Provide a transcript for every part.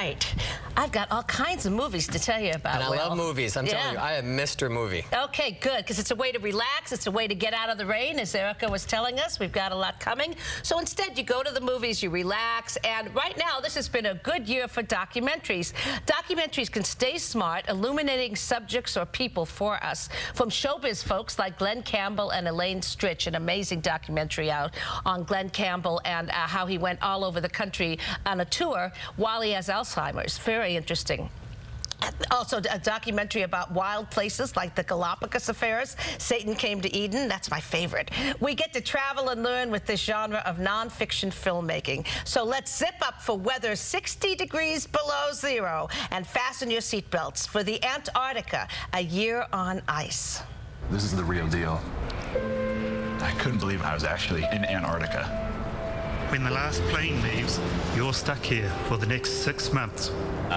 right. I've got all kinds of movies to tell you about. And I love movies. I'm telling you, I am Mr. Movie. Okay, good, because it's a way to relax. It's a way to get out of the rain, as Erica was telling us. We've got a lot coming. So instead, you go to the movies, you relax, and right now, this has been a good year for documentaries. Documentaries can stay smart, illuminating subjects or people for us. From showbiz folks like Glenn Campbell and Elaine Stritch, an amazing documentary out on Glenn Campbell and how he went all over the country on a tour while he has Alzheimer's. Very interesting. Also, a documentary about wild places like the Galapagos affairs. Satan Came to Eden. That's my favorite. We get to travel and learn with this genre of nonfiction filmmaking. So let's zip up for weather 60 degrees below zero and fasten your seatbelts for the Antarctica, a year on ice. This is the real deal. I couldn't believe I was actually in Antarctica. When the last plane leaves, you're stuck here for the next 6 months.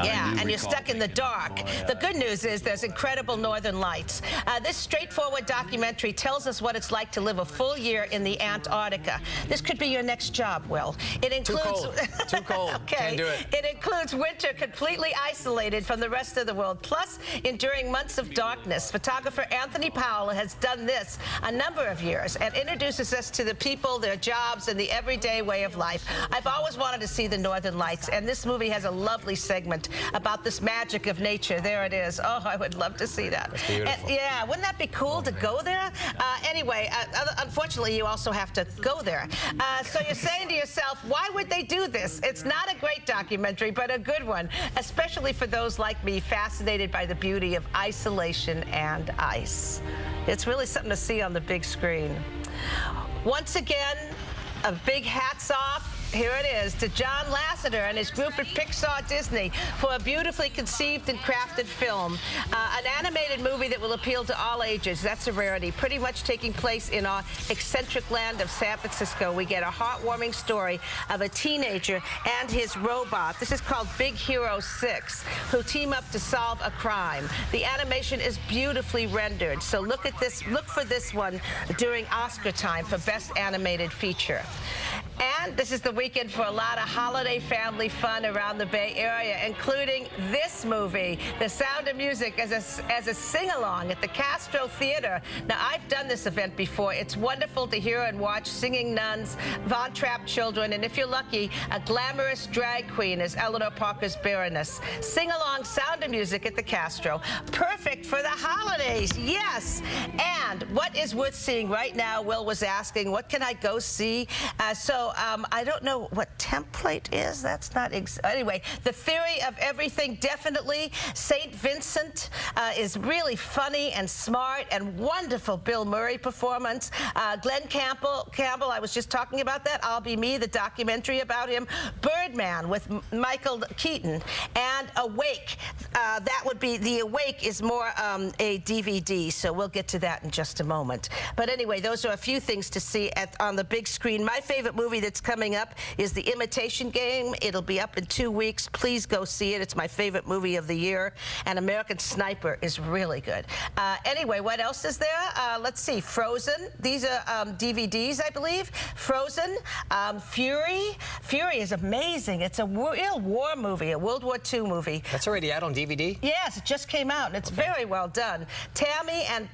Yeah, and you're stuck in the dark. The good news is there's incredible northern lights. This straightforward documentary tells us what it's like to live a full year in the Antarctica. This could be your next job, Will. It includes... Too cold. Too cold. Okay. Can't do it. It includes winter completely isolated from the rest of the world, plus enduring months of darkness. Photographer Anthony Powell has done this a number of years and introduces us to the people, their jobs, and the everyday way of life. I've always wanted to see the northern lights, and this movie has a lovely segment about this magic of nature. There it is. Oh, I would love to see that. That's beautiful. And, yeah, wouldn't that be cool to go there? Anyway, unfortunately, you also have to go there. So you're saying to yourself, why would they do this? It's not a great documentary, but a good one, especially for those like me fascinated by the beauty of isolation and ice. It's really something to see on the big screen. Once again, a big hats off. Here it is to John Lasseter and his group at Pixar Disney for a beautifully conceived and crafted film. An animated movie that will appeal to all ages. That's a rarity. Pretty much taking place in our eccentric land of San Francisco. We get a heartwarming story of a teenager and his robot. This is called Big Hero 6, who team up to solve a crime. The animation is beautifully rendered. So look at this. Look for this one during Oscar time for Best Animated Feature. And this is the weekend for a lot of holiday family fun around the Bay Area, including this movie, The Sound of Music, as a sing-along at the Castro Theater. Now, I've done this event before. It's wonderful to hear and watch singing nuns, Von Trapp children, and if you're lucky, a glamorous drag queen as Eleanor Parker's Baroness. Sing-along Sound of Music at the Castro. Perfect for the holidays, yes! And what is worth seeing right now? Will was asking, what can I go see? I don't know what template is. That's not anyway. The Theory of Everything, definitely. St. Vincent is really funny and smart and wonderful Bill Murray performance. Glenn Campbell, I was just talking about that. I'll Be Me, the documentary about him. Birdman with Michael Keaton. And Awake. That would be, the Awake is more a DVD, so we'll get to that in just a moment. But anyway, those are a few things to see on the big screen. My favorite movie that's coming up is The Imitation Game. It'll be up in 2 weeks. Please go see it. It's my favorite movie of the year. And American Sniper is really good. Anyway, what else is there? Let's see. Frozen. These are DVDs, I believe. Frozen. Fury. Fury is amazing. It's a real war movie, a World War II movie. That's already out on DVD? Yes, it just came out, and it's very well done. Tammy and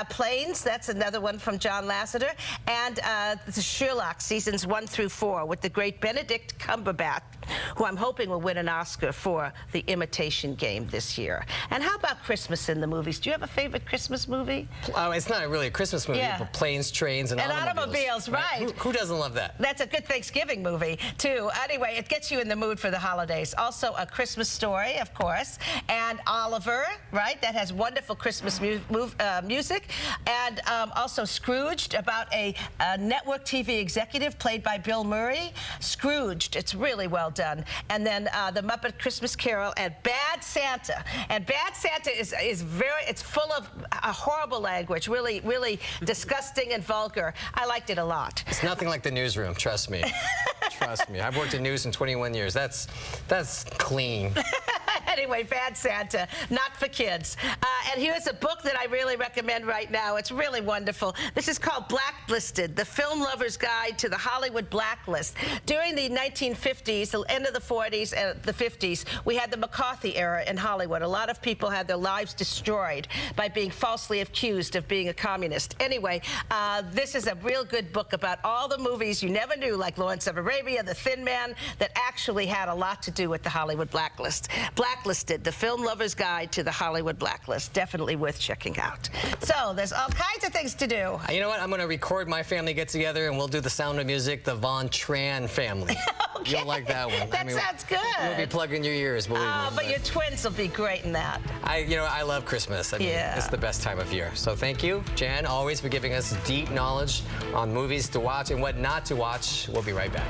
Planes. That's another one from John Lasseter. And the Sherlock seasons 1 through 4 with the great Benedict Cumberbatch, who I'm hoping will win an Oscar for The Imitation Game this year. And how about Christmas in the movies? Do you have a favorite Christmas movie? Oh, it's not really a Christmas movie, Yeah. but planes, trains, and automobiles. Right. Who doesn't love that? That's a good Thanksgiving movie, too. Anyway, it gets you in the mood for the holidays. Also, A Christmas Story, of course, and Oliver, right? That has wonderful Christmas music. And also Scrooged, about a network TV executive played by Bill Murray. Scrooged, it's really well done. And then The Muppet Christmas Carol and Bad Santa. And Bad Santa is it's full of horrible language, really disgusting and vulgar. I liked it a lot. It's nothing like The Newsroom, trust me. Trust me. I've worked in news in 21 years. That's clean. Anyway, Bad Santa, not for kids. And here's a book that I really recommend right now. It's really wonderful. This is called Blacklisted, The Film Lover's Guide to the Hollywood Blacklist. During the 1950s, the end of the 40s and the 50s, we had the McCarthy era in Hollywood. A lot of people had their lives destroyed by being falsely accused of being a communist. Anyway, this is a real good book about all the movies you never knew, like Lawrence of Arabia, The Thin Man, that actually had a lot to do with the Hollywood blacklist. Blacklisted, The Film Lover's Guide to the Hollywood Blacklist. Definitely worth checking out. So there's all kinds of things to do. You know what? I'm going to record my family get-together, and we'll do The Sound of Music, the Von Tran family. Okay. You'll like that one. That sounds good. You'll be plugging your ears, believe me. But your twins will be great in that. I love Christmas. I mean, it's the best time of year. So thank you, Jan, always for giving us deep knowledge on movies to watch and what not to watch. We'll be right back.